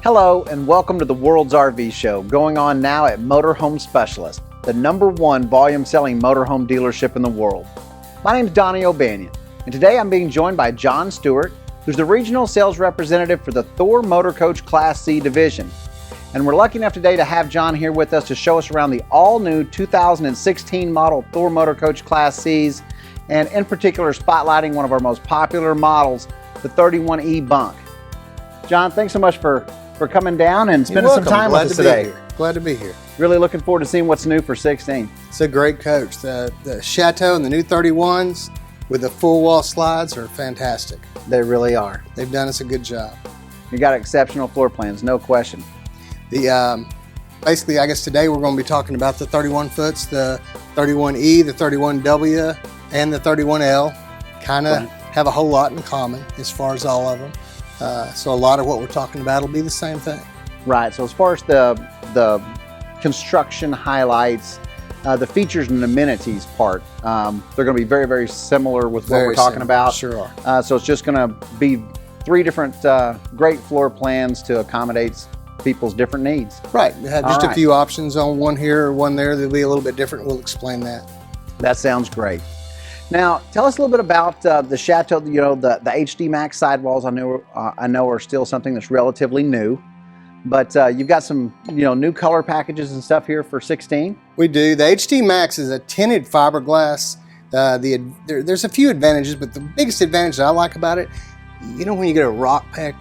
Hello and welcome to the World's RV Show, going on now at Motorhome Specialist, the #1 volume selling motorhome dealership in the world. My name is Donnie O'Banion, and today I'm being joined by John Stewart, who's the regional sales representative for the Thor Motor Coach Class C division. And we're lucky enough today to have John here with us to show us around the all-new 2016 model Thor Motor Coach Class Cs, and in particular spotlighting one of our most popular models, the 31E Bunk. John, thanks so much for coming down and spending some time with us today. Glad to be here. Really looking forward to seeing what's new for 16. It's a great coach. The Chateau and the new 31s with the full wall slides are fantastic. They really are. They've done us a good job. You got exceptional floor plans, no question. Basically, I guess today we're going to be talking about the 31 foots, the 31E, the 31W, and the 31L. Kind of have a whole lot in common as far as all of them. So a lot of what we're talking about will be the same thing. Right, so as far as the construction highlights, the features and amenities part, they're going to be very, very similar with what we're talking about. Sure are. So it's just going to be 3 different great floor plans to accommodate people's different needs. Right, we had just a few options on one here or one there that'll be a little bit different. We'll explain that. That sounds great. Now, tell us a little bit about the Chateau. You know, the HD Max Sidewalls. I know are still something that's relatively new, but you've got some new color packages and stuff here for 16. We do. The HD Max is a tinted fiberglass. There's a few advantages, but the biggest advantage that I like about it, when you get a rock pack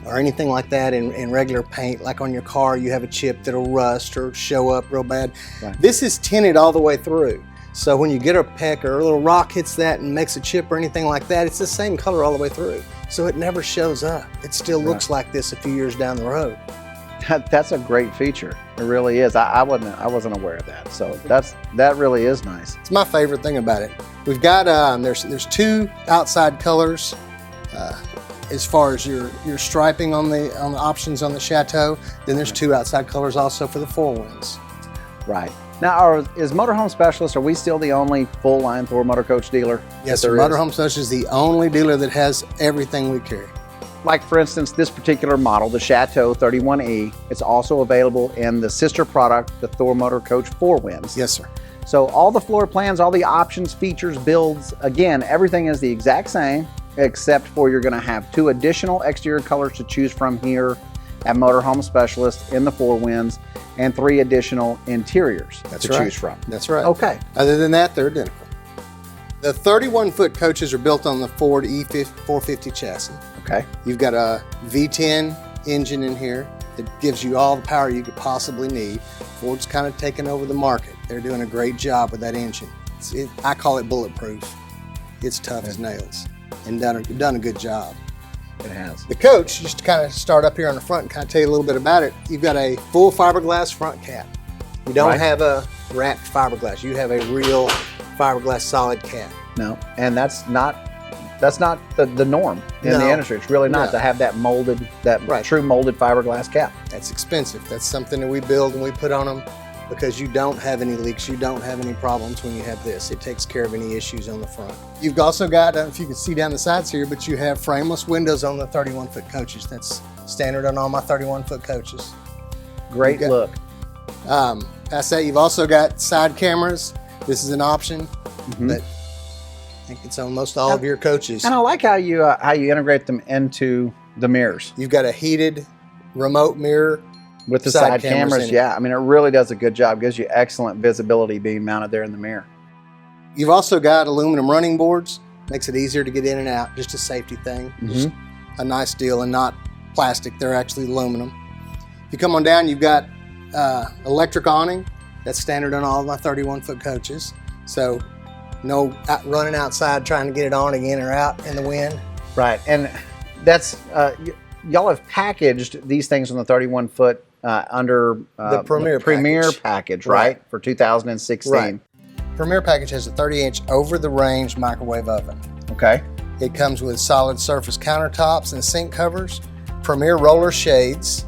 or anything like that in regular paint, like on your car, you have a chip that'll rust or show up real bad. Right. This is tinted all the way through. So when you get a peck or a little rock hits that and makes a chip or anything like that, it's the same color all the way through. So it never shows up. It still looks like this a few years down the road. That's a great feature. It really is. I wasn't aware of that. So that really is nice. It's my favorite thing about it. We've got there's 2 outside colors as far as your striping on the options on the Chateau. Then there's 2 outside colors also for the forewinds. Right. Now, is Motorhome Specialist, are we still the only full-line Thor Motor Coach dealer? Yes, sir. Motorhome Specialist is the only dealer that has everything we carry. Like, for instance, this particular model, the Chateau 31E, it's also available in the sister product, the Thor Motor Coach 4Winds. Yes, sir. So all the floor plans, all the options, features, builds, again, everything is the exact same, except for you're going to have 2 additional exterior colors to choose from here at Motorhome Specialist in the 4Winds, and 3 additional interiors to choose from. That's right. Okay. Other than that, they're identical. The 31-foot coaches are built on the Ford E450 chassis. Okay. You've got a V10 engine in here that gives you all the power you could possibly need. Ford's kind of taken over the market. They're doing a great job with that engine. I call it bulletproof. It's tough as nails and done a good job. It has. The coach, just to kind of start up here on the front and kind of tell you a little bit about it, you've got a full fiberglass front cap. You don't have a wrapped fiberglass. You have a real fiberglass solid cap. No, and that's not the norm in the industry. It's really not to have that molded, true molded fiberglass cap. That's expensive. That's something that we build and we put on them because you don't have any leaks, you don't have any problems when you have this. It takes care of any issues on the front. You've also got, if you can see down the sides here, but you have frameless windows on the 31-foot coaches. That's standard on all my 31-foot coaches. Great look. Past that, you've also got side cameras. This is an option, but I think it's on most all of your coaches. And I like how you integrate them into the mirrors. You've got a heated remote mirror with the side cameras. Yeah, I mean, it really does a good job. Gives you excellent visibility being mounted there in the mirror. You've also got aluminum running boards. Makes it easier to get in and out. Just a safety thing. Just a nice deal, and not plastic. They're actually aluminum. If you come on down, you've got electric awning. That's standard on all of my 31-foot coaches. So no running outside trying to get it on again or out in the wind. Right, and that's y'all have packaged these things on the 31-foot under the Premier package, right? For 2016. Right. Premier package has a 30-inch over-the-range microwave oven. Okay. It comes with solid surface countertops and sink covers, Premier roller shades.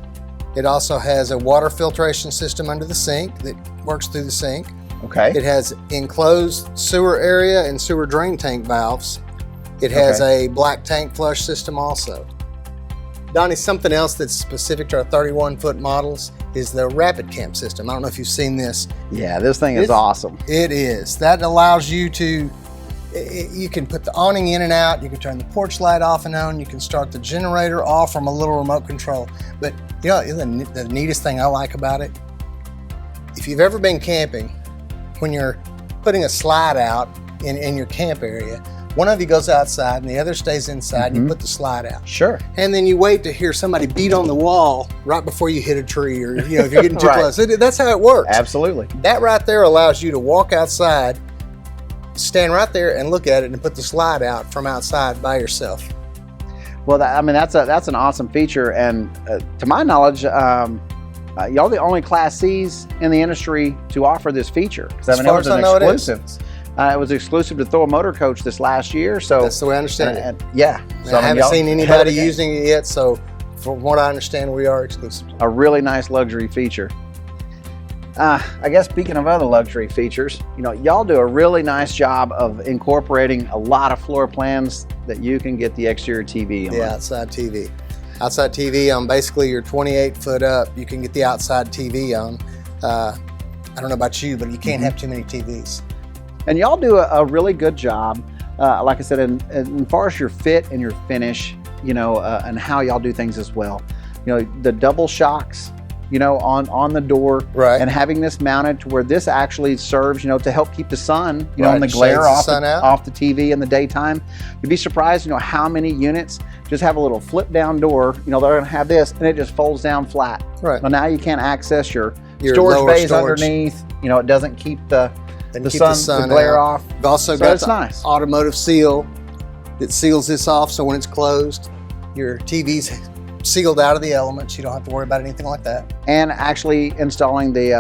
It also has a water filtration system under the sink that works through the sink. Okay. It has enclosed sewer area and sewer drain tank valves. It has a black tank flush system also. Donnie, something else that's specific to our 31-foot models is the rapid camp system. I don't know if you've seen this. Yeah, this thing is awesome. It is. That allows you to, you can put the awning in and out, you can turn the porch light off and on, you can start the generator off from a little remote control. But you know, the neatest thing I like about it, if you've ever been camping, when you're putting a slide out in your camp area, one of you goes outside and the other stays inside, and you put the slide out. Sure. And then you wait to hear somebody beat on the wall right before you hit a tree, or you know, if you're getting too close. That's how it works. Absolutely. That right there allows you to walk outside, stand right there and look at it and put the slide out from outside by yourself. Well, that's an awesome feature, and to my knowledge, y'all the only Class Cs in the industry to offer this feature. As far as I know, it is. It was exclusive to Thor Motor Coach this last year, so that's the way I understand it. Yeah, so I haven't seen anybody using it yet. So, from what I understand, we are exclusive. A really nice luxury feature. I guess speaking of other luxury features, you know, y'all do a really nice job of incorporating a lot of floor plans that you can get the exterior TV on. The outside TV. Outside TV on basically your 28 foot up, you can get the outside TV on. I don't know about you, but you can't have too many TVs. And y'all do a really good job, like I said, in far as your fit and your finish, you know, and how y'all do things as well. You know, the double shocks, you know, on the door, right, and having this mounted to where this actually serves, you know, to help keep the sun, you know, and the glare off the TV in the daytime. You'd be surprised, you know, how many units just have a little flip down door. You know, they're going to have this, and it just folds down flat. Right. Well, now you can't access your storage bays underneath. You know, it doesn't keep the glare off. We've also got the automotive seal that seals this off, so when it's closed, your TV's sealed out of the elements. You don't have to worry about anything like that. And actually installing the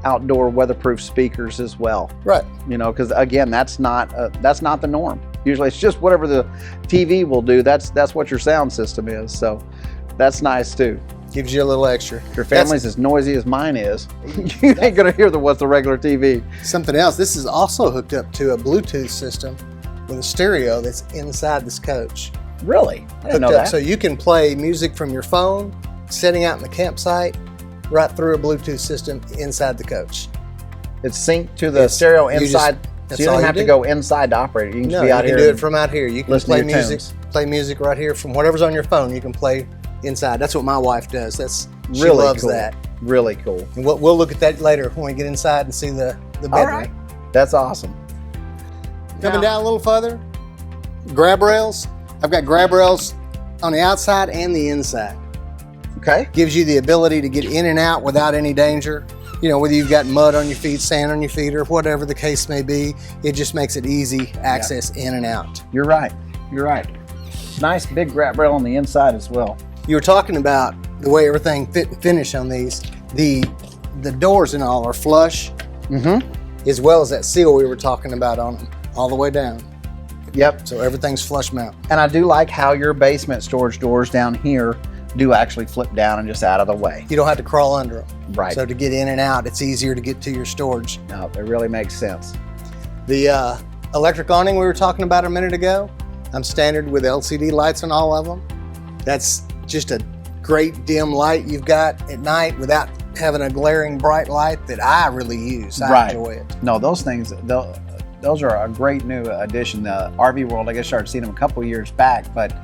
outdoor weatherproof speakers as well. Right. You know, because again, that's not the norm. Usually, it's just whatever the TV will do. That's what your sound system is. So that's nice too. Gives you a little extra. If your family's as noisy as mine is, you ain't gonna hear what's the regular TV. Something else, this is also hooked up to a Bluetooth system with a stereo that's inside this coach. Really? I didn't know that. So you can play music from your phone, setting out in the campsite, right through a Bluetooth system inside the coach. It's synced to the stereo inside, so you don't have to go inside to operate it. You can just be out here. You can do it from out here. You can play music right here from whatever's on your phone. You can play inside. That's what my wife does. She loves that. Really cool. And we'll look at that later when we get inside and see the bedroom. All right. That's awesome. Coming down a little further, grab rails. I've got grab rails on the outside and the inside. Okay. Gives you the ability to get in and out without any danger. You know, whether you've got mud on your feet, sand on your feet, or whatever the case may be, it just makes it easy access in and out. You're right. Nice big grab rail on the inside as well. You were talking about the way everything fit and finish on these. The doors and all are flush, as well as that seal we were talking about on them, all the way down. Yep. So everything's flush mount. And I do like how your basement storage doors down here do actually flip down and just out of the way. You don't have to crawl under them. Right. So to get in and out, it's easier to get to your storage. No, it really makes sense. The electric awning we were talking about a minute ago, I'm standard with LCD lights on all of them. That's just a great dim light you've got at night without having a glaring bright light that I really use. I enjoy it. No, those things, those are a great new addition. The RV world, I guess, started seeing them a couple years back, but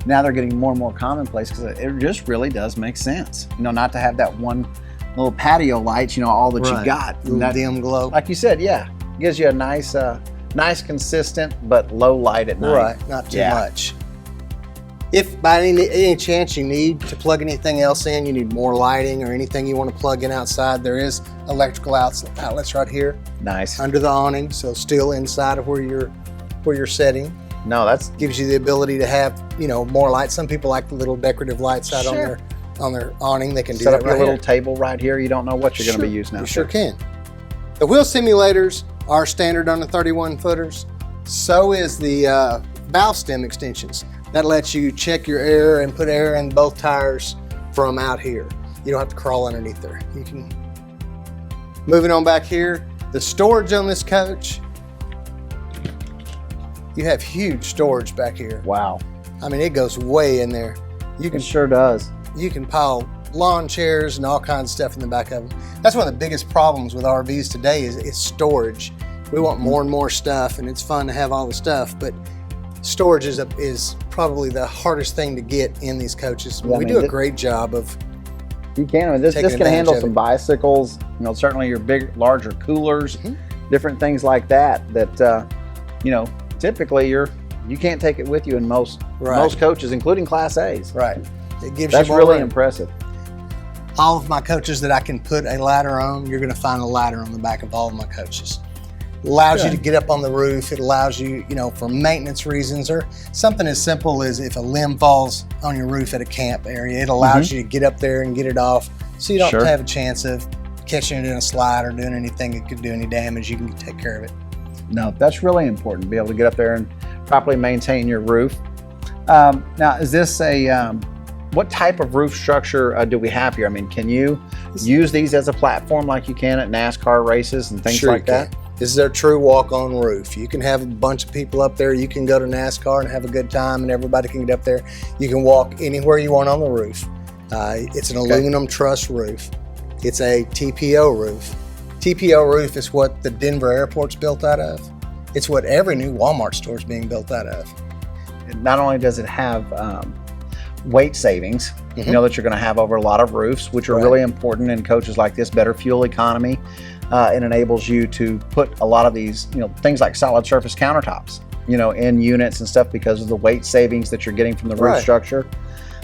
now they're getting more and more commonplace because it just really does make sense. You know, not to have that one little patio light, you know, all that you got. That dim glow. Like you said, yeah. Gives you a nice, consistent, but low light at night. Right, not too much. If by any chance you need to plug anything else in, you need more lighting or anything you want to plug in outside, there is electrical outlets right here. Nice. Under the awning, so still inside of where you're setting. No, that's gives you the ability to have, you know, more lights. Some people like the little decorative lights out on their awning. They can do set that up your little table right here. You don't know what you're going to be using out there. You sure can. The wheel simulators are standard on the 31 footers. So is the valve stem extensions. That lets you check your air and put air in both tires from out here. You don't have to crawl underneath there. You can. Moving on back here, the storage on this coach. You have huge storage back here. Wow. I mean, it goes way in there. It sure does. You can pile lawn chairs and all kinds of stuff in the back of them. That's one of the biggest problems with RVs today is storage. We want more and more stuff, and it's fun to have all the stuff, but storage is probably the hardest thing to get in these coaches. We do a great job of. You can. I mean, this can handle some bicycles. Certainly your larger coolers, different things like that. That typically you can't take it with you in most coaches, including Class A's. Right. It gives That's you more really room. Impressive. All of my coaches that I can put a ladder on, you're going to find a ladder on the back of all of my coaches. It allows you to get up on the roof. It allows you, for maintenance reasons or something as simple as if a limb falls on your roof at a camp area, it allows you to get up there and get it off so you don't have a chance of catching it in a slide or doing anything that could do any damage. You can take care of it. No, that's really important to be able to get up there and properly maintain your roof. Now, is this what type of roof structure do we have here? I mean, can you use these as a platform like you can at NASCAR races and things like that? This is our true walk-on roof. You can have a bunch of people up there. You can go to NASCAR and have a good time, and everybody can get up there. You can walk anywhere you want on the roof. It's an aluminum truss roof. It's a TPO roof. TPO roof is what the Denver airport's built out of. It's what every new Walmart store is being built out of. Not only does it have weight savings, that you're going to have over a lot of roofs, which are really important in coaches like this, better fuel economy. It enables you to put a lot of these, things like solid surface countertops, in units and stuff because of the weight savings that you're getting from the roof structure.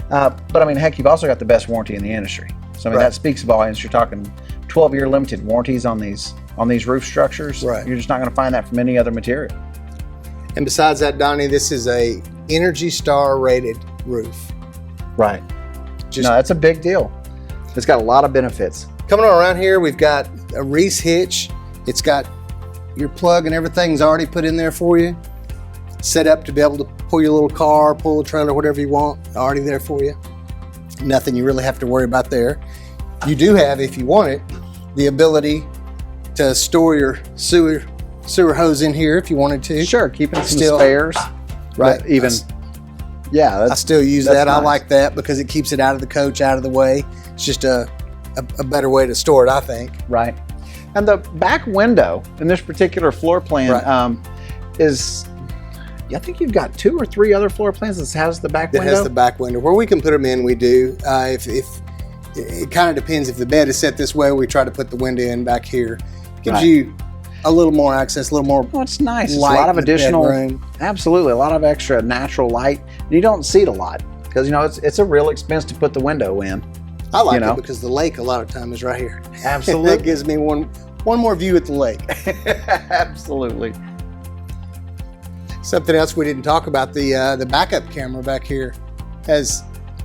But I mean, heck, you've also got the best warranty in the industry. So I mean, that speaks volumes. You're talking 12-year limited warranties on these roof structures. Right. You're just not going to find that from any other material. And besides that, Donnie, this is a Energy Star rated roof. Right. That's a big deal. It's got a lot of benefits. Coming on around here, we've got a Reese hitch. It's got your plug and everything's already put in there for you. Set up to be able to pull your little car, pull the trailer, whatever you want, already there for you. Nothing you really have to worry about there. You do have, if you want it, the ability to store your sewer hose in here if you wanted to. Sure, keeping some spares. Right. I still use that. Nice. I like that because it keeps it out of the coach, out of the way. It's just a better way to store it, I think. Right. And the back window in this particular floor plan is, I think you've got 2 or 3 other floor plans that has the back window. It has the back window. Where we can put them in, we do. If it kind of depends. If the bed is set this way, we try to put the window in back here. Gives you a little more access, a little more. Well, it's nice. It's a lot of additional. Absolutely, a lot of extra natural light. And you don't see it a lot because it's a real expense to put the window in. I like it because the lake a lot of time is right here. Absolutely, it gives me one more view at the lake. Absolutely. Something else we didn't talk about, the backup camera back here has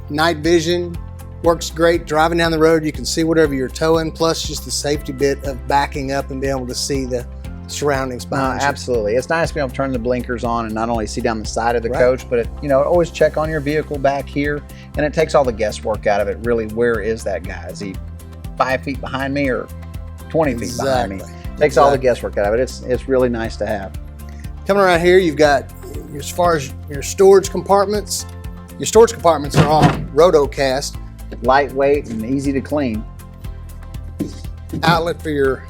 night vision, works great. Driving down the road, you can see whatever you're towing, plus just the safety bit of backing up and being able to see the surroundings behind you. Absolutely. It's nice to be able to turn the blinkers on and not only see down the side of the coach, but always check on your vehicle back here, and it takes all the guesswork out of it. Really, where is that guy? Is he 5 feet behind me or 20 feet behind me? It takes all the guesswork out of it. It's really nice to have. Coming around here, you've got, as far as your storage compartments are all Rotocast. Lightweight and easy to clean. Outlet for your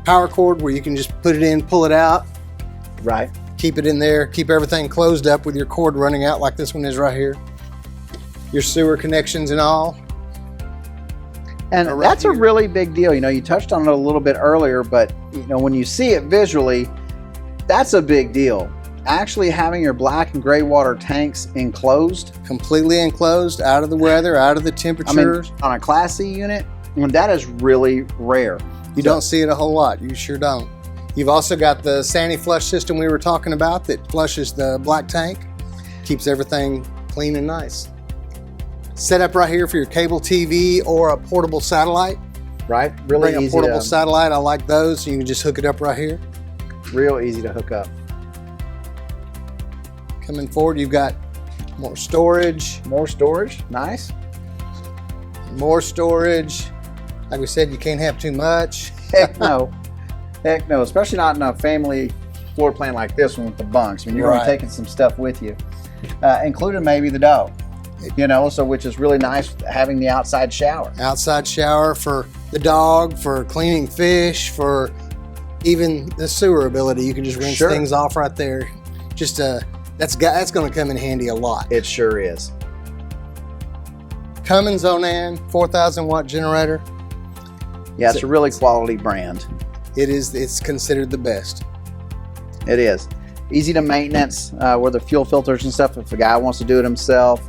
power cord where you can just put it in, pull it out. Right. Keep it in there, keep everything closed up with your cord running out like this one is right here. Your sewer connections and all. And that's a really big deal. You touched on it a little bit earlier, but when you see it visually, that's a big deal. Actually having your black and gray water tanks enclosed. Completely enclosed, out of the weather, out of the temperatures. I mean, on a Class C unit, that is really rare. You don't see it a whole lot. You sure don't. You've also got the Sandy flush system we were talking about that flushes the black tank. Keeps everything clean and nice. Set up right here for your cable TV or a portable satellite. Right, really easy. Bring a portable satellite. I like those. So you can just hook it up right here. Real easy to hook up. Coming forward, you've got more storage. More storage, nice. More storage. Like we said, you can't have too much. Heck no. Heck no, especially not in a family floor plan like this one with the bunks. I mean, you're going to be taking some stuff with you, including maybe the dog. You know, so which is really nice having the outside shower. Outside shower for the dog, for cleaning fish, for even the sewer ability. You can just rinse things off right there. Just that's going to come in handy a lot. It sure is. Cummins Onan 4,000 watt generator. Yeah, it's a really quality brand. It is. It's considered the best. It is easy to maintenance with the fuel filters and stuff. If a guy wants to do it himself,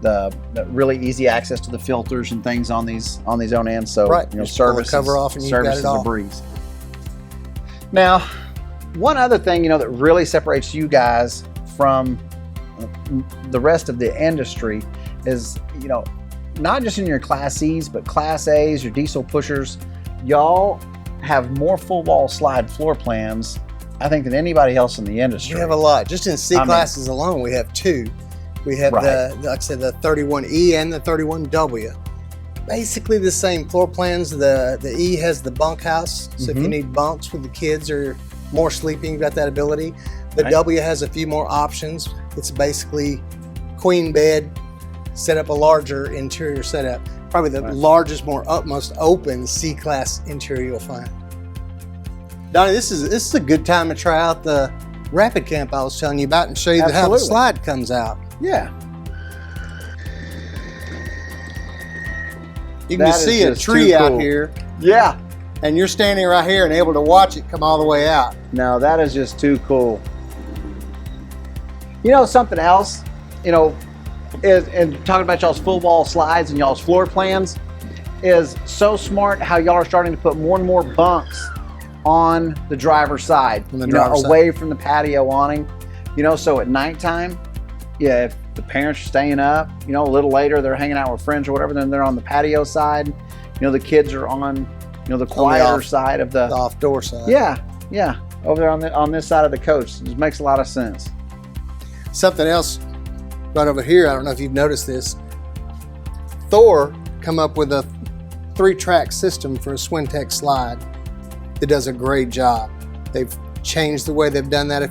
the really easy access to the filters and things on these Onans. So right, you know, service cover off and you've got it all. A breeze. Now, one other thing that really separates you guys from the rest of the industry is not just in your Class C's, but Class A's, your diesel pushers. Y'all have more full wall slide floor plans, I think, than anybody else in the industry. We have a lot. Just in C classes alone, we have 2. We have like I said, the 31E and the 31W. Basically the same floor plans. The E has the bunkhouse, so if you need bunks with the kids or more sleeping, you've got that ability. The W has a few more options. It's basically queen bed, set up a larger interior setup. Probably the largest, most open C-class interior you'll find. Donnie, this is a good time to try out the Rapid Camp I was telling you about and show you how the slide comes out. Yeah. You can see a tree out here. Yeah. And you're standing right here and able to watch it come all the way out. No, that is just too cool. Something else, is, and talking about y'all's full wall slides and y'all's floor plans, is so smart how y'all are starting to put more and more bunks on the driver's side, away from the patio awning. So at nighttime, if the parents are staying up, a little later, they're hanging out with friends or whatever, then they're on the patio side. The kids are on, the quieter side of the off-door side. Yeah, over there on this side of the coach. It just makes a lot of sense. Something else right over here, I don't know if you've noticed this. Thor come up with a 3-track system for a Swintech slide that does a great job. They've changed the way they've done that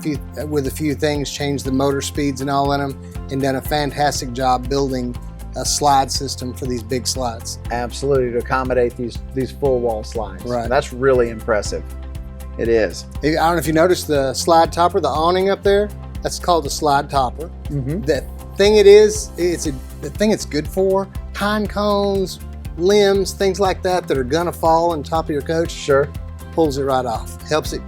with a few things, changed the motor speeds and all in them, and done a fantastic job building a slide system for these big slides. Absolutely, to accommodate these full wall slides. Right. That's really impressive. It is. I don't know if you noticed the slide topper, the awning up there. That's called a slide topper. The thing the thing it's good for, pine cones, limbs, things like that are gonna fall on top of your coach. Sure. Pulls it right off. Helps it,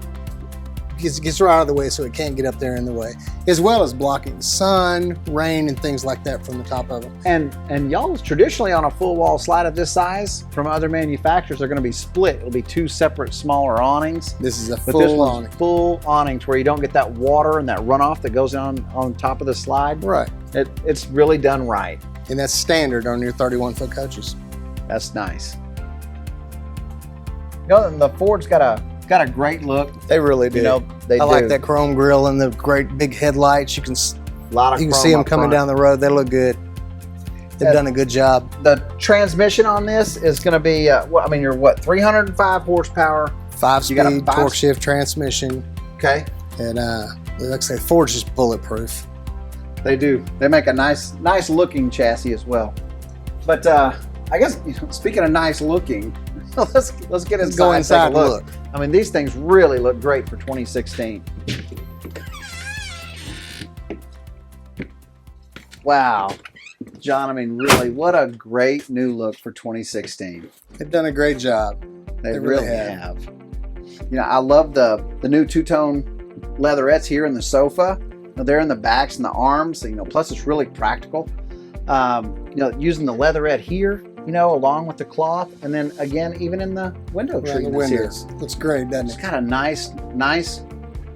gets right out of the way so it can't get up there in the way. As well as blocking sun, rain, and things like that from the top of them. And y'all's traditionally on a full wall slide of this size from other manufacturers are going to be split. It'll be 2 separate smaller awnings. This is a full awning. Full awning to where you don't get that water and that runoff that goes on top of the slide. Right. It's really done right. And that's standard on your 31-foot coaches. That's nice. The Ford's got a great look. They really do. I like that chrome grille and the great big headlights. You can see them coming down the road. They look good. They've done a good job. The transmission on this is going to be, you're what, 305 horsepower? 5-speed torque shift transmission. Okay. And like I say, Ford's just bulletproof. They do. They make a nice looking chassis as well. But I guess, speaking of nice looking, let's get inside. Go inside and look. These things really look great for 2016. Wow. John, really, what a great new look for 2016. They've done a great job. They really have. I love the new two-tone leatherettes here in the sofa. They're in the backs and the arms. Plus it's really practical. Using the leatherette here, along with the cloth, and then again, even in the window treatments here. Looks great, doesn't it? It's got a nice,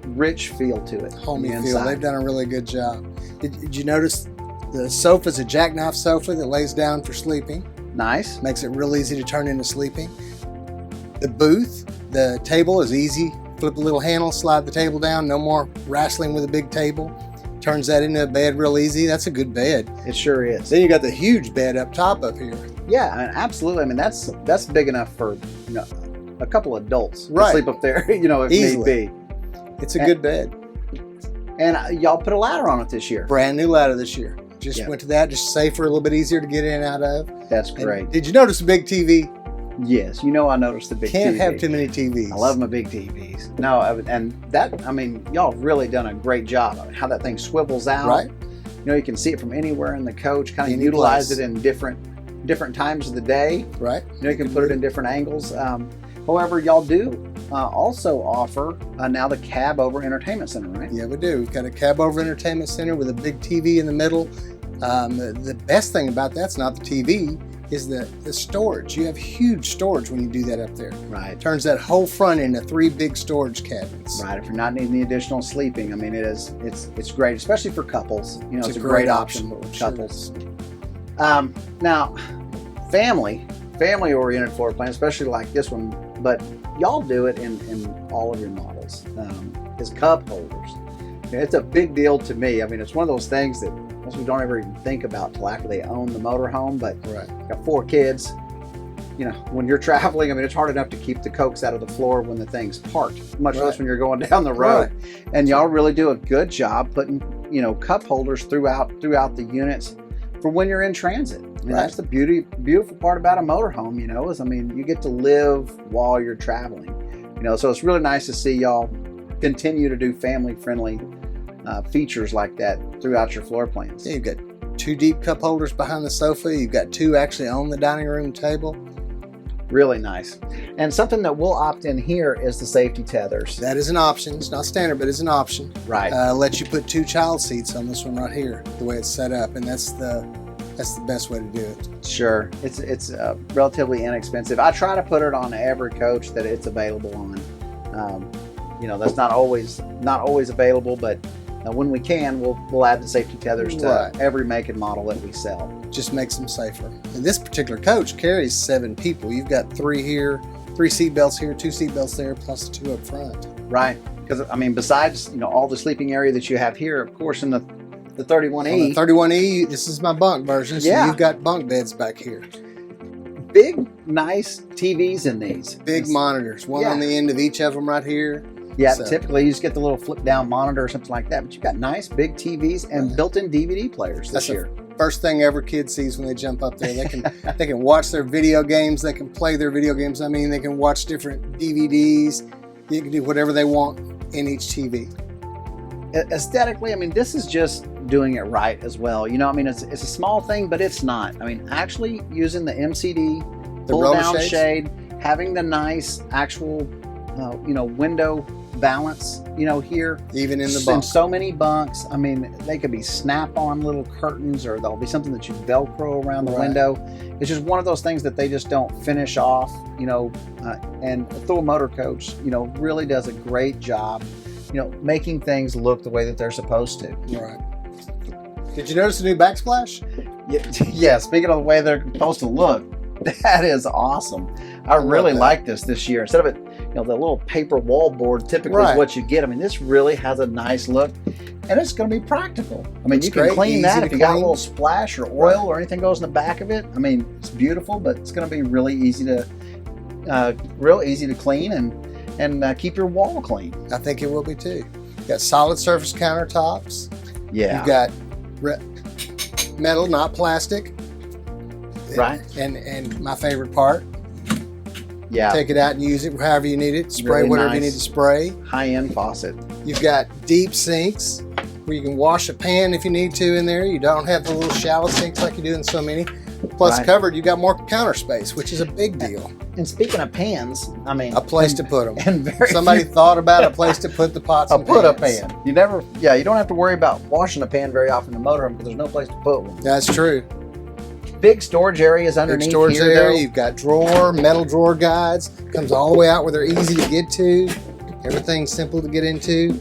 rich feel to it. Homey feel. They've done a really good job. Did you notice the sofa's a jackknife sofa that lays down for sleeping? Nice. Makes it real easy to turn into sleeping. The booth, the table is easy. Flip a little handle, slide the table down. No more wrestling with a big table. Turns that into a bed real easy. That's a good bed. It sure is. Then you got the huge bed up top up here. Yeah, absolutely. That's big enough for a couple adults to right. sleep up there. If easily. need be. It's a good bed. And y'all put a ladder on it this year. Brand new ladder this year. Just went to that, just safer, a little bit easier to get in and out of. That's great. And did you notice the big TV? Yes, you know I noticed the big TV. Can't have too many TVs. I love my big TVs. No, and that, I mean, y'all have really done a great job. I mean, how that thing swivels out. Right. You know, you can see it from anywhere in the coach, kind of utilize it in different times of the day. Right. You know, you can put it in different angles. However, y'all do also offer now the Cab Over Entertainment Center, right? Yeah, we do. We've got a Cab Over Entertainment Center with a big TV in the middle. The best thing about that's not the TV, is the storage. You have huge storage when you do that up there. Right. Turns that whole front into 3 big storage cabinets. Right. If you're not needing the additional sleeping, I mean, it's great, especially for couples. You know, it's a great option for couples. Now, family-oriented floor plan, especially like this one, but y'all do it in all of your models. Is Cupholders. You know, it's a big deal to me. I mean, it's one of those things that most people don't ever even think about till after they own the motorhome. But got 4 kids. You know, when you're traveling, I mean, it's hard enough to keep the cokes out of the floor when the thing's parked, much less when you're going down the road. And y'all really do a good job putting, you know, cup holders throughout the units for when you're in transit. I mean, that's the beautiful part about a motorhome, you know, is, I mean, you get to live while you're traveling, you know, so it's really nice to see y'all continue to do family-friendly features like that throughout your floor plans. Yeah, you've got 2 deep cup holders behind the sofa. You've got 2 actually on the dining room table. Really nice. And something that we'll opt in here is the safety tethers. That is an option. It's not standard, but it's an option. Right. Lets you put 2 child seats on this one right here, the way it's set up, and that's the best way to do it. Sure. It's relatively inexpensive. I try to put it on every coach that it's available on. You know, that's not always available, but when we can, we'll add the safety tethers to every make and model that we sell. Just makes them safer. And this particular coach carries 7 people. You've got 3 here, 3 seat belts here, 2 seat belts there, plus 2 up front. Right. Because, I mean, besides, you know, all the sleeping area that you have here, of course, in the 31E. The 31E, this is my bunk version, so you've got bunk beds back here. Big, nice TVs in these. Big monitors, one on the end of each of them right here. Yeah, so typically you just get the little flip down monitor or something like that, but you've got nice big TVs and built-in DVD players this year. First thing every kid sees when they jump up there. They can watch their video games, they can play their video games. I mean, they can watch different DVDs. You can do whatever they want in each TV. Aesthetically, I mean, this is just doing it right as well. You know, I mean, it's a small thing, but it's not. I mean, actually using the MCD pull-down shade, having the nice actual, you know, window balance, you know, here. Even in the bunk. In so many bunks, I mean, they could be snap-on little curtains, or there'll be something that you Velcro around the window. It's just one of those things that they just don't finish off, you know, and Thor Motor Coach, you know, really does a great job, you know, making things look the way that they're supposed to. Right. Did you notice the new Backsplash? Yeah, speaking of the way they're supposed to look, that is awesome. I really like this year. Instead of it, you know, the little paper wallboard typically is what you get. I mean, this really has a nice look, and it's going to be practical. I mean, you can clean that if you got a little splash or oil or anything goes in the back of it. I mean, it's beautiful, but it's going to be really easy to, clean and keep your wall clean. I think it will be too. You got solid surface countertops. Yeah. You've got metal, not plastic. Right. And my favorite part. Yeah. Take it out and use it however you need it. Spray really whatever you need to spray. High-end faucet. You've got deep sinks where you can wash a pan if you need to in there. You don't have the little shallow sinks like you do in so many. Plus covered, you've got more counter space, which is a big deal. And speaking of pans, I mean, a place to put them. And somebody thought about a place to put the pots and pans. Put a pan. You don't have to worry about washing a pan very often in the motorhome because there's no place to put one. That's true. Big storage areas underneath. Big storage here, area. You've got metal drawer guides. Comes all the way out where they're easy to get to. Everything's simple to get into.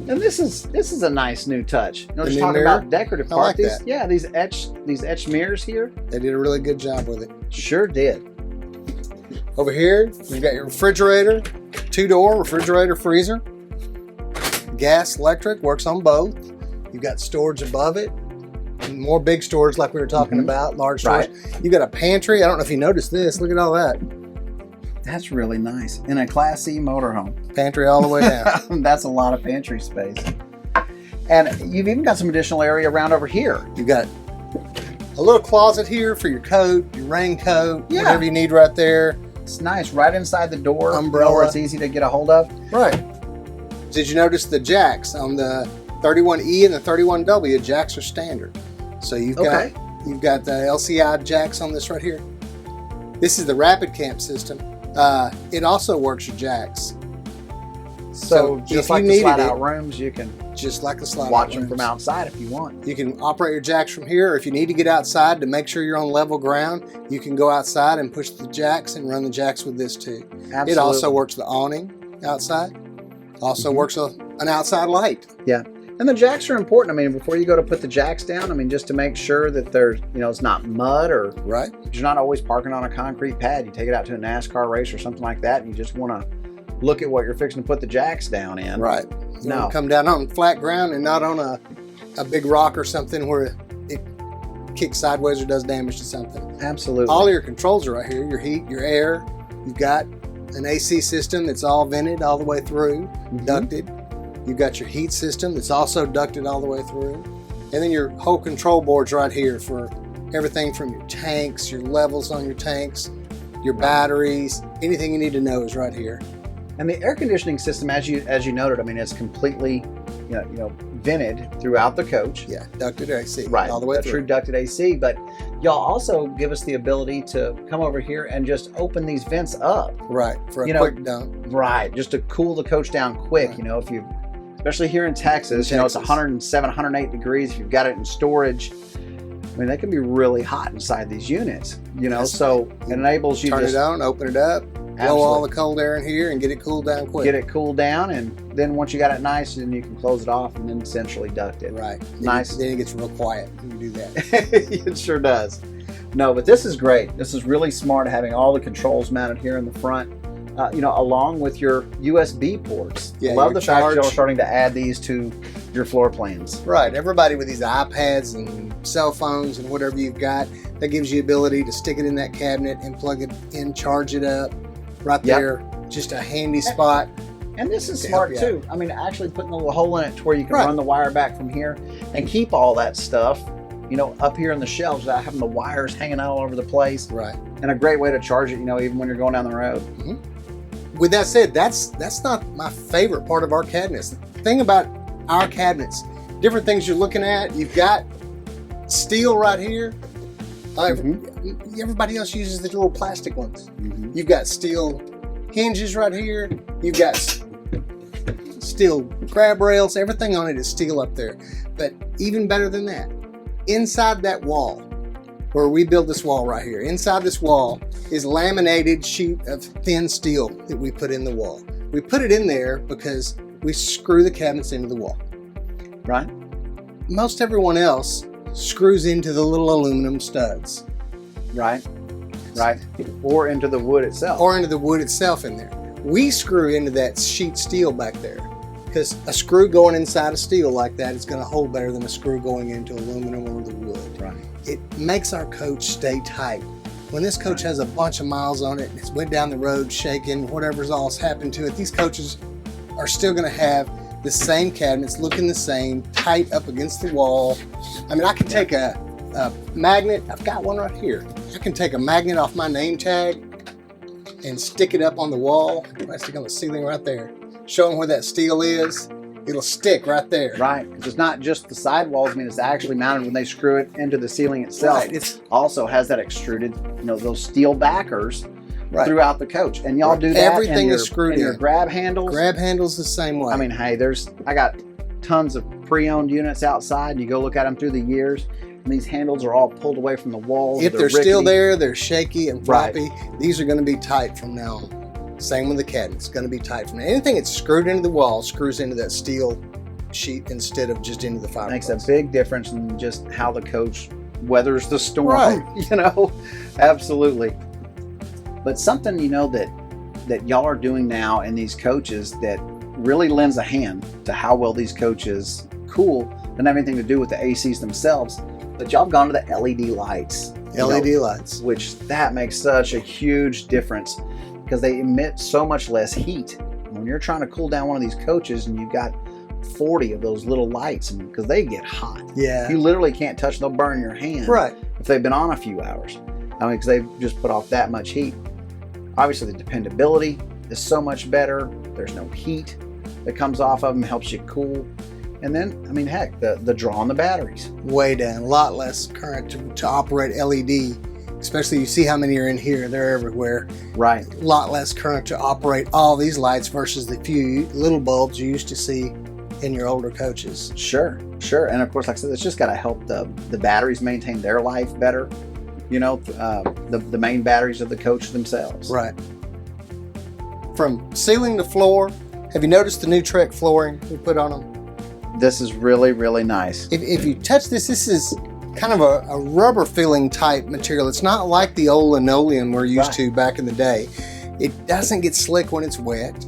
And this is a nice new touch. You know, just talking mirror? about decorative part. I like that. Yeah, these etched mirrors here. They did a really good job with it. Sure did. Over here, you've got your refrigerator, 2-door refrigerator, freezer. Gas, electric, works on both. You've got storage above it. And more big storage like we were talking about, large storage. You've got a pantry. I don't know if you noticed this. Look at all that. That's really nice. In a Class C motorhome. Pantry all the way down. That's a lot of pantry space. And you've even got some additional area around over here. You got a little closet here for your coat, your raincoat, Yeah. whatever you need right there. It's nice, right inside the door. Umbrella. Where it's easy to get a hold of. Right. Did you notice the jacks on the 31E and the 31W? Jacks are standard. So you've got the LCI jacks on this right here. This is the rapid camp system. It also works your jacks. So just if like you the needed slide it, out rooms, you can just like the slide watch out them from rooms. outside if you want. You can operate your jacks from here, or if you need to get outside to make sure you're on level ground, you can go outside and push the jacks and run the jacks with this too. Absolutely. It also works the awning outside. Also works an outside light. Yeah. And the jacks are important. I mean, before you go to put the jacks down, I mean, just to make sure that there's, it's not mud or Right. you're not always parking on a concrete pad. You take it out to a NASCAR race or something like that, and you just want to look at what you're fixing to put the jacks down in. Right. You No. want to come down on flat ground and not on a big rock or something where it kicks sideways or does damage to something. Absolutely. All your controls are right here. Your heat, your air. You've got an AC system that's all vented all the way through, ducted. You've got your heat system that's also ducted all the way through. And then your whole control board's right here for everything from your tanks, your levels on your tanks, your batteries, anything you need to know is right here. And the air conditioning system, as you noted, I mean, it's completely, vented throughout the coach. Yeah, ducted AC, Right, all the way a through. true ducted AC. But y'all also give us the ability to come over here and just open these vents up. Right, for a quick dump. Right, just to cool the coach down quick. Right. If you, especially here in Texas, it's 107, 108 degrees. If you've got it in storage, I mean, they can be really hot inside these units. Yes. So it enables you Turn just it on, open it up, blow all the cold air in here, and get it cooled down quick. get it cooled down, and then once you got it nice, then you can close it off and then centrally duct it. Right. Nice. Then it gets real quiet when you do that. It sure does. No, but this is great. This is really smart, having all the controls mounted here in the front, along with your USB ports. Yeah, Love your the fact charge. y'all are starting to add these to your floor plans. Right. Everybody with these iPads and cell phones and whatever you've got, that gives you the ability to stick it in that cabinet and plug it in, charge it up right there. Just a handy spot. And this is To smart help you too. I mean, actually putting a little hole in it to where you can Right. run the wire back from here and keep all that stuff, up here in the shelves without having the wires hanging out all over the place. Right. And a great way to charge it, even when you're going down the road. With that said, that's not my favorite part of our cabinets. The thing about our cabinets, different things you're looking at, you've got steel right here. Everybody else uses the little plastic ones. You've got steel hinges right here. You've got steel grab rails. Everything on it is steel up there. But even better than that, inside that wall, where we build this wall right here, inside this wall is laminated sheet of thin steel that we put in the wall. We put it in there because we screw the cabinets into the wall. Right? Most everyone else screws into the little aluminum studs. Right. Or into the wood itself. Or into the wood itself in there. We screw into that sheet steel back there because a screw going inside of steel like that is going to hold better than a screw going into aluminum or the wood. Right. It makes our coach stay tight. When this coach has a bunch of miles on it, it's went down the road shaking, whatever's all's happened to it, these coaches are still going to have the same cabinets looking the same, tight up against the wall. I mean, I can take a magnet. I've got one right here. I can take a magnet off my name tag and stick it up on the wall. I stick on the ceiling right there, showing where that steel is. It'll stick right there. Right, because it's not just the sidewalls. I mean, it's actually mounted when they screw it into the ceiling itself. Right. It also has that extruded, those steel backers right. throughout the coach. And y'all do that. Everything is screwed in. Your grab handles. Grab handles the same way. I mean, hey, I got tons of pre-owned units outside, and you go look at them through the years, and these handles are all pulled away from the walls. If they're still there, they're shaky and floppy. Right. These are going to be tight from now on. Same with the cabinets. It's going to be tight from now. Anything that's screwed into the wall screws into that steel sheet instead of just into the fiberglass. Makes a big difference in just how the coach weathers the storm. Right. Absolutely. But something that y'all are doing now in these coaches that really lends a hand to how well these coaches cool doesn't have anything to do with the ACs themselves, but y'all have gone to the LED lights. LED lights. Which that makes such a huge difference because they emit so much less heat. When you're trying to cool down one of these coaches and you've got 40 of those little lights, because they get hot. Yeah. You literally can't touch them. They'll burn your hand. Right. If they've been on a few hours. I mean, because they've just put off that much heat. Obviously, the dependability is so much better. There's no heat that comes off of them, helps you cool. And then, I mean, heck, the draw on the batteries. Way down, a lot less current to operate LED, especially you see how many are in here, they're everywhere. Right. A lot less current to operate all these lights versus the few little bulbs you used to see in your older coaches. Sure, sure. And of course, like I said, it's just got to help the batteries maintain their life better. You know, the main batteries of the coach themselves. Right. From ceiling to floor, have you noticed the new Trek flooring we put on them? This is really, really nice. If you touch this is kind of a rubber feeling type material. It's not like the old linoleum we're used to back in the day. It doesn't get slick when it's wet.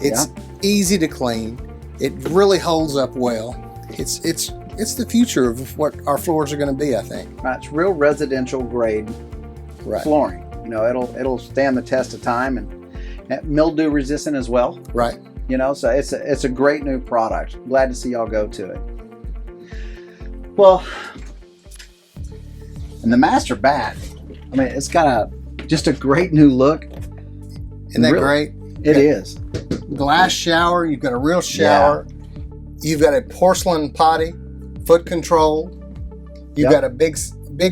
It's easy to clean. It really holds up well. It's the future of what our floors are going to be, I think. Right, it's real residential grade flooring. You know, it'll stand the test of time and mildew resistant as well. Right. You know, so it's a great new product. Glad to see y'all go to it. Well, and the master bath, I mean, it's got just a great new look. Isn't that great? It is. Glass shower. You've got a real shower. Yeah. You've got a porcelain potty, foot control. You've got a big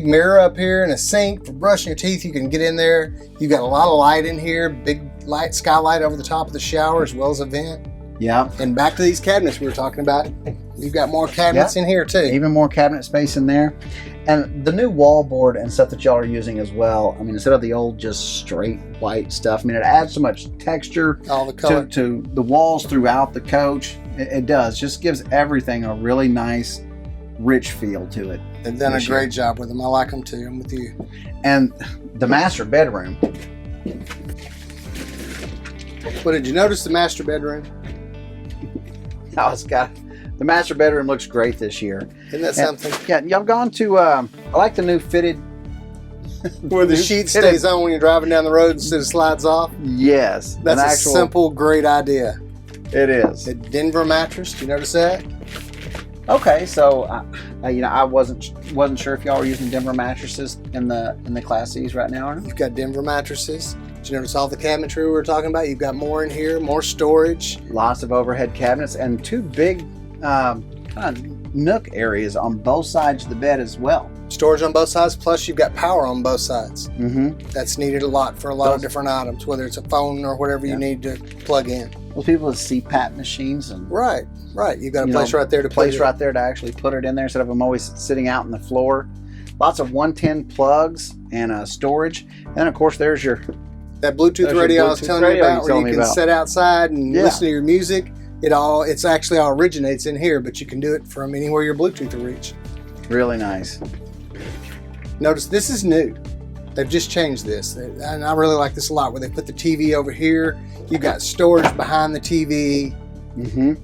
mirror up here and a sink for brushing your teeth. You can get in there. You've got a lot of light in here. Big light, skylight over the top of the shower as well as a vent. Yeah. And back to these cabinets we were talking about. You've got more cabinets in here too. Even more cabinet space in there. And the new wall board and stuff that y'all are using as well. I mean, instead of the old just straight white stuff, I mean, it adds so much texture all the color to the walls throughout the coach. It does. Just gives everything a really nice, rich feel to it. They've done a great job with them. I like them too. I'm with you. And the master bedroom. Well, did you notice the master bedroom? The master bedroom looks great this year. Isn't that something? Yeah, y'all gone to, I like the new fitted. Where the sheet stays on when you're driving down the road instead of slides off? Yes. That's a simple, great idea. It is. The Denver mattress, do you notice that? Okay, so, I wasn't sure if y'all were using Denver mattresses in the Class C's right now. Or? You've got Denver mattresses. Did you notice all the cabinetry we were talking about? You've got more in here, more storage. Lots of overhead cabinets and two big kind of nook areas on both sides of the bed as well. Storage on both sides, plus you've got power on both sides. Mm-hmm. That's needed a lot for a lot of different items, whether it's a phone or whatever you need to plug in. Well, people with CPAP machines and right. You've got a place right there to right there to actually put it in there instead of them always sitting out on the floor. Lots of 110 plugs and storage, and then of course there's that Bluetooth radio I was telling you about, where you can sit outside and listen to your music. It's actually all originates in here, but you can do it from anywhere your Bluetooth will reach. Really nice. Notice this is new. They've just changed this, and I really like this a lot. Where they put the TV over here, you've got storage behind the TV. Mm-hmm.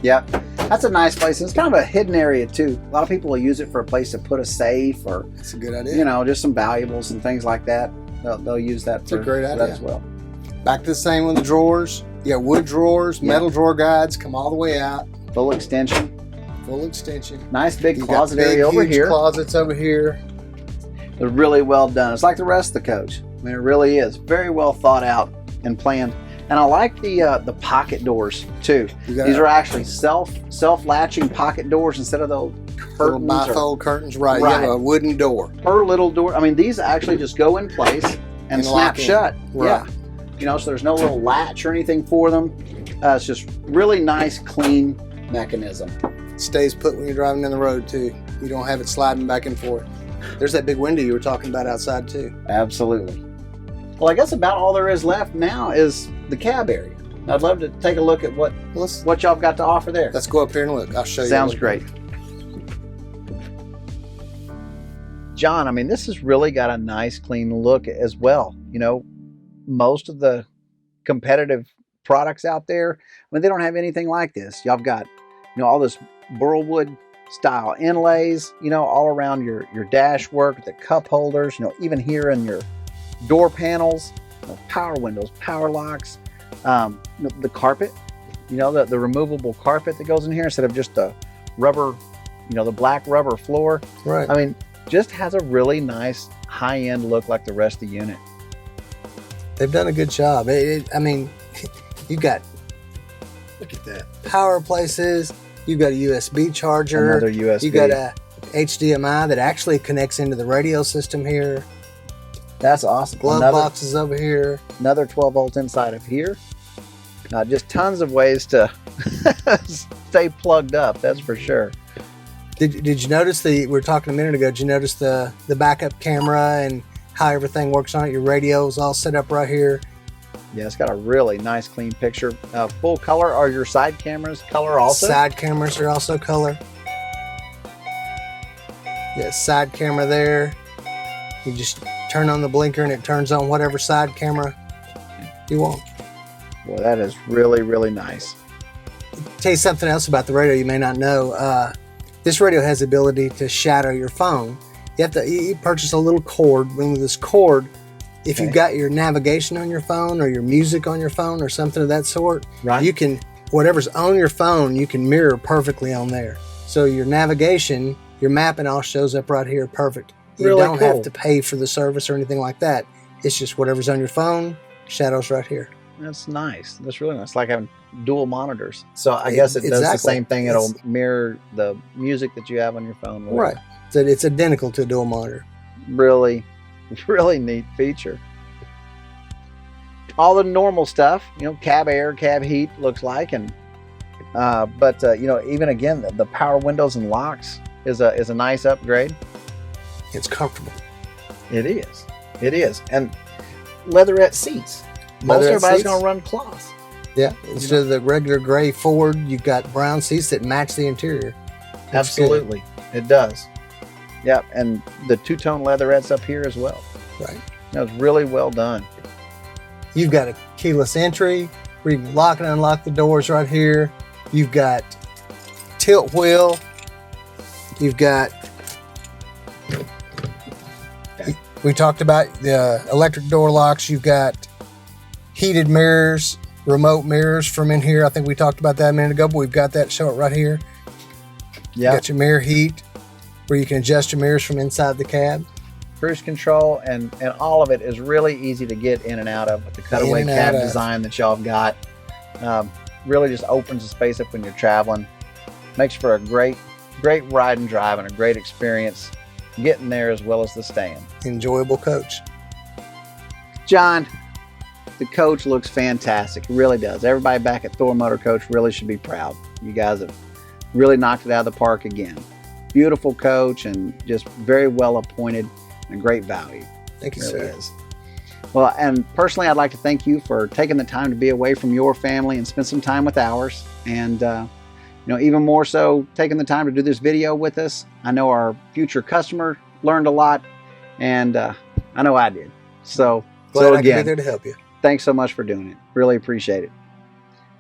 Yeah, that's a nice place. It's kind of a hidden area too. A lot of people will use it for a place to put a safe or. That's a good idea. Just some valuables and things like that. They'll use that. It's a great idea that as well. Back to the same with the drawers. You got wood drawers, metal drawer guides, come all the way out. Full extension. Nice big closet area over here. Closets over here. They're really well done. It's like the rest of the coach. I mean, it really is very well thought out and planned. And I like the pocket doors too. These are actually self-latching pocket doors instead of the curtains. Bifold curtains, right? You have a wooden door. Per little door. I mean, these actually just go in place and snap shut. Right. Yeah. So there's no little latch or anything for them. It's just really nice, clean mechanism. It stays put when you're driving down the road too. You don't have it sliding back and forth. There's that big window you were talking about outside too. Absolutely. Well, I guess about all there is left now is the cab area. I'd love to take a look at what y'all got to offer there. Let's go up here and look. I'll show you. Sounds great. John, I mean, this has really got a nice, clean look as well. Most of the competitive products out there, I mean, they don't have anything like this. Y'all got, all this burlwood style inlays, all around your dash work, the cup holders, even here in your door panels, power windows, power locks, the carpet you know, the removable carpet that goes in here instead of just the rubber, you know, the black rubber floor. Right. I mean, just has a really nice high-end look like the rest of the unit. They've done a good job. I mean, you've got, look at that, power places. You've got a USB charger. Another USB. You've got a HDMI that actually connects into the radio system here. That's awesome. Glove boxes over here. Another 12 volt inside of here. Just tons of ways to stay plugged up, that's for sure. Did you notice we were talking a minute ago, did you notice the backup camera and how everything works on it? Your radio's all set up right here. Yeah, it's got a really nice clean picture. Full color. Are your side cameras color also? Side cameras are also color. Yeah, side camera there. You just turn on the blinker and it turns on whatever side camera you want. Well, that is really, really nice. Tell you something else about the radio you may not know. This radio has the ability to shadow your phone. You purchase a little cord. With this cord, if you've got your navigation on your phone or your music on your phone or something of that sort, right, you can, whatever's on your phone, you can mirror perfectly on there. So your navigation, your map and all shows up right here perfect. You Really don't cool. have to pay for the service or anything like that. It's just whatever's on your phone, shadows right here. That's nice. That's really nice. It's like having dual monitors. So I guess it does the same thing. It'll mirror the music that you have on your phone. Right. So it's identical to a dual monitor. Really, really neat feature. All the normal stuff, you know, cab air, cab heat looks like, and you know, even again, the power windows and locks is a nice upgrade. It's comfortable. It is. It is. And leatherette seats. Most everybody's going to run cloth. Yeah. Instead of the regular gray Ford, you've got brown seats that match the interior. Absolutely. It does. Yeah. And the two-tone leatherettes up here as well. Right. That was really well done. You've got a keyless entry where you can lock and unlock the doors right here. You've got tilt wheel. You've got, we talked about the electric door locks. You've got heated mirrors, remote mirrors from in here. I think we talked about that a minute ago, but we've got that. Show it right here. Yeah. You got your mirror heat where you can adjust your mirrors from inside the cab. Cruise control, and all of it is really easy to get in and out of with the cutaway cab design that y'all have got. Really just opens the space up when you're traveling. Makes for a great ride and drive and a great experience getting there as well as the staying. Enjoyable coach. John, the coach looks fantastic. It really does. Everybody back at Thor Motor Coach really should be proud. You guys have really knocked it out of the park again. Beautiful coach and just very well appointed and a great value. Thank you, really sir. Is. Well, and personally, I'd like to thank you for taking the time to be away from your family and spend some time with ours. And, you know, even more so, taking the time to do this video with us. I know our future customer learned a lot, and I know I did. So, Glad I could be there to help you. Thanks so much for doing it. Really appreciate it.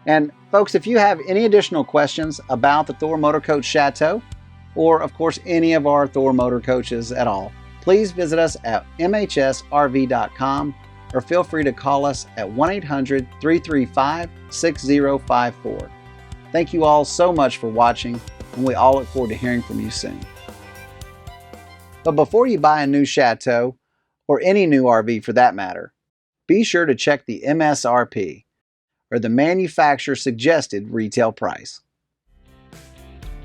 And folks, if you have any additional questions about the Thor Motor Coach Chateau, or of course any of our Thor Motor Coaches at all, please visit us at mhsrv.com or feel free to call us at 1-800-335-6054. Thank you all so much for watching, and we all look forward to hearing from you soon. But before you buy a new Chateau, or any new RV for that matter, be sure to check the MSRP, or the manufacturer suggested retail price.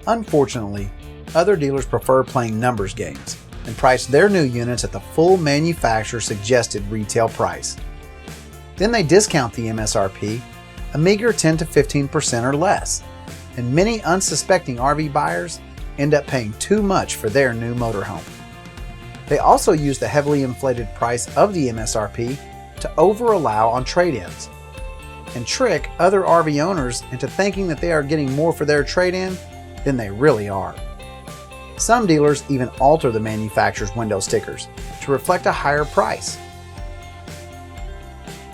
Unfortunately, other dealers prefer playing numbers games and price their new units at the full manufacturer suggested retail price. Then they discount the MSRP a meager 10 to 15% or less, and many unsuspecting RV buyers end up paying too much for their new motorhome. They also use the heavily inflated price of the MSRP to over-allow on trade-ins and trick other RV owners into thinking that they are getting more for their trade-in than they really are. Some dealers even alter the manufacturer's window stickers to reflect a higher price,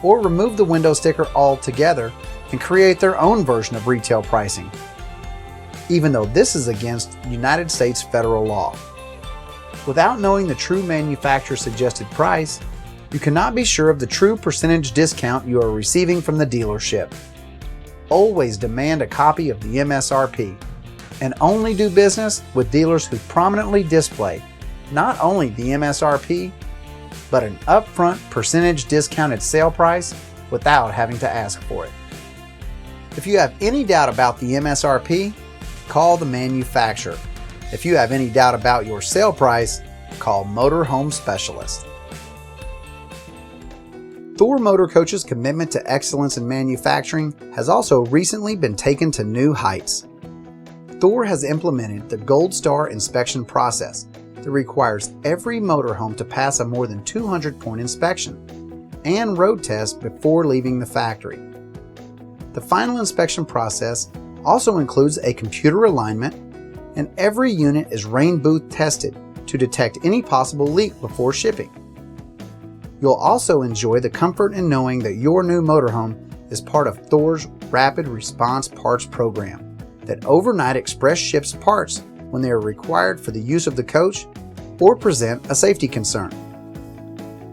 or remove the window sticker altogether and create their own version of retail pricing, even though this is against United States federal law. Without knowing the true manufacturer suggested price, you cannot be sure of the true percentage discount you are receiving from the dealership. always demand a copy of the MSRP and only do business with dealers who prominently display not only the MSRP, but an upfront percentage discounted sale price without having to ask for it. If you have any doubt about the MSRP, call the manufacturer. If you have any doubt about your sale price, call Motor Home Specialist. Thor Motor Coach's commitment to excellence in manufacturing has also recently been taken to new heights. Thor has implemented the Goldstar Inspection process that requires every motorhome to pass a more than 200-point inspection and road test before leaving the factory. The final inspection process also includes a computer alignment, and every unit is rain booth tested to detect any possible leak before shipping. You'll also enjoy the comfort in knowing that your new motorhome is part of Thor's Rapid Response Parts program that overnight express ships parts when they are required for the use of the coach or present a safety concern.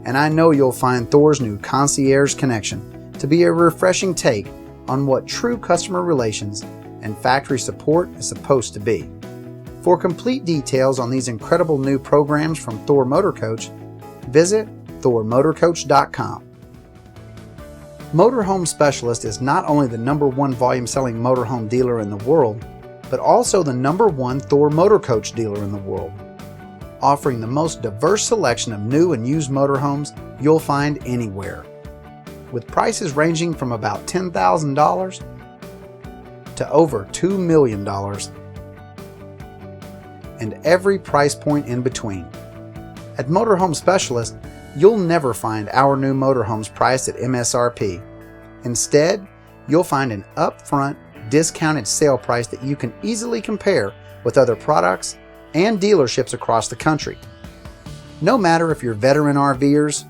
And I know you'll find Thor's new Concierge Connection to be a refreshing take on what true customer relations and factory support is supposed to be. For complete details on these incredible new programs from Thor Motor Coach, visit thormotorcoach.com. Motor Home Specialist is not only the #1 volume selling motorhome dealer in the world, but also the #1 Thor Motor Coach dealer in the world, offering the most diverse selection of new and used motorhomes you'll find anywhere, with prices ranging from about $10,000 to over $2 million, and every price point in between. At Motor Home Specialist, you'll never find our new motorhomes priced at MSRP. Instead, you'll find an upfront, discounted sale price that you can easily compare with other products and dealerships across the country. No matter if you're veteran RVers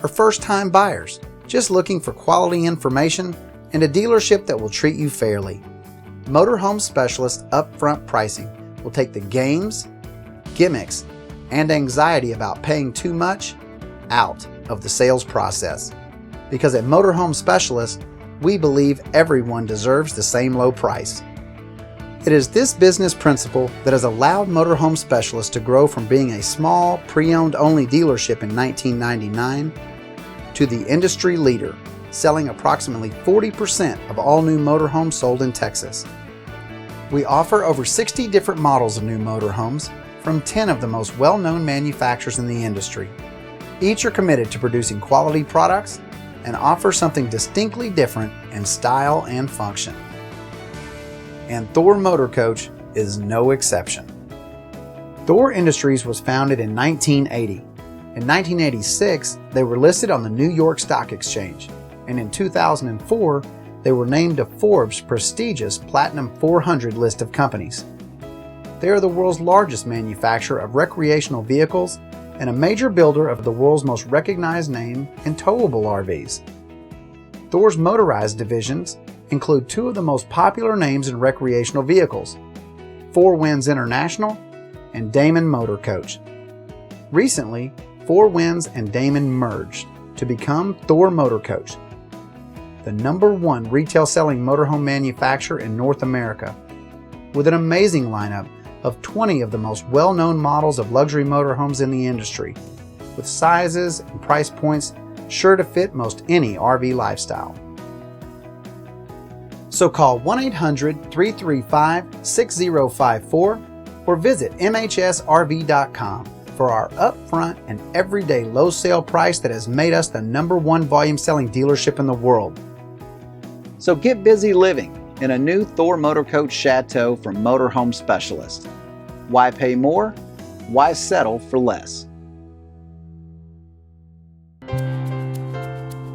or first-time buyers, just looking for quality information and a dealership that will treat you fairly, Motor Home Specialist upfront pricing will take the games, gimmicks, and anxiety about paying too much out of the sales process. Because at Motor Home Specialist, we believe everyone deserves the same low price. It is this business principle that has allowed Motor Home Specialist to grow from being a small, pre-owned only dealership in 1999 to the industry leader, selling approximately 40% of all new motorhomes sold in Texas. We offer over 60 different models of new motorhomes from 10 of the most well-known manufacturers in the industry. Each are committed to producing quality products and offer something distinctly different in style and function. And Thor Motor Coach is no exception. Thor Industries was founded in 1980. In 1986, they were listed on the New York Stock Exchange, and in 2004, they were named to Forbes' prestigious Platinum 400 list of companies. They are the world's largest manufacturer of recreational vehicles and a major builder of the world's most recognized name in towable RVs. Thor's motorized divisions include two of the most popular names in recreational vehicles, Four Winds International and Damon Motor Coach. Recently, Four Winds and Damon merged to become Thor Motor Coach, the #1 retail selling motorhome manufacturer in North America, with an amazing lineup of 20 of the most well-known models of luxury motorhomes in the industry, with sizes and price points sure to fit most any RV lifestyle. So call 1-800-335-6054 or visit mhsrv.com for our upfront and everyday low sale price that has made us the #1 volume selling dealership in the world. So get busy living in a new Thor Motor Coach Chateau from Motor Home Specialist. Why pay more? Why settle for less?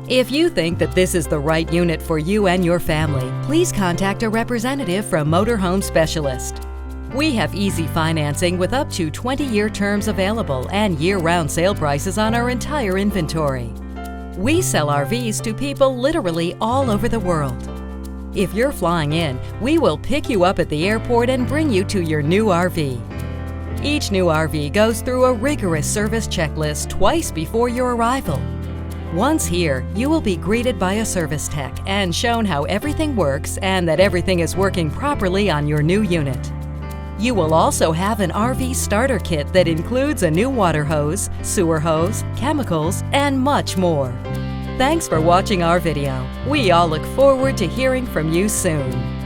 If you think that this is the right unit for you and your family, please contact a representative from Motor Home Specialist. We have easy financing with up to 20-year terms available and year-round sale prices on our entire inventory. We sell RVs to people literally all over the world. If you're flying in, we will pick you up at the airport and bring you to your new RV. Each new RV goes through a rigorous service checklist twice before your arrival. Once here, you will be greeted by a service tech and shown how everything works and that everything is working properly on your new unit. You will also have an RV starter kit that includes a new water hose, sewer hose, chemicals, and much more. Thanks for watching our video. We all look forward to hearing from you soon.